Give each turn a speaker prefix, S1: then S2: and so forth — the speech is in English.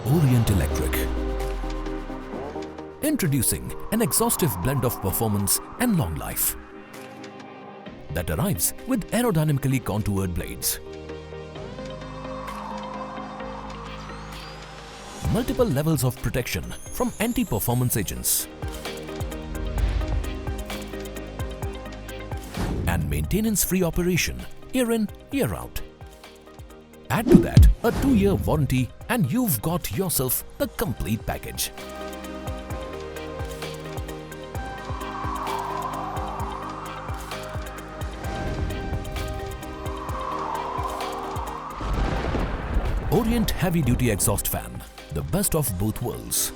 S1: Orient Electric. Introducing an exhaustive blend of performance and long life that arrives with aerodynamically contoured blades, multiple levels of protection from anti-performance agents, and maintenance-free operation year in, year out. Add to that a 2-year warranty and you've got yourself the complete package. Orient Heavy Duty Exhaust Fan, the best of both worlds.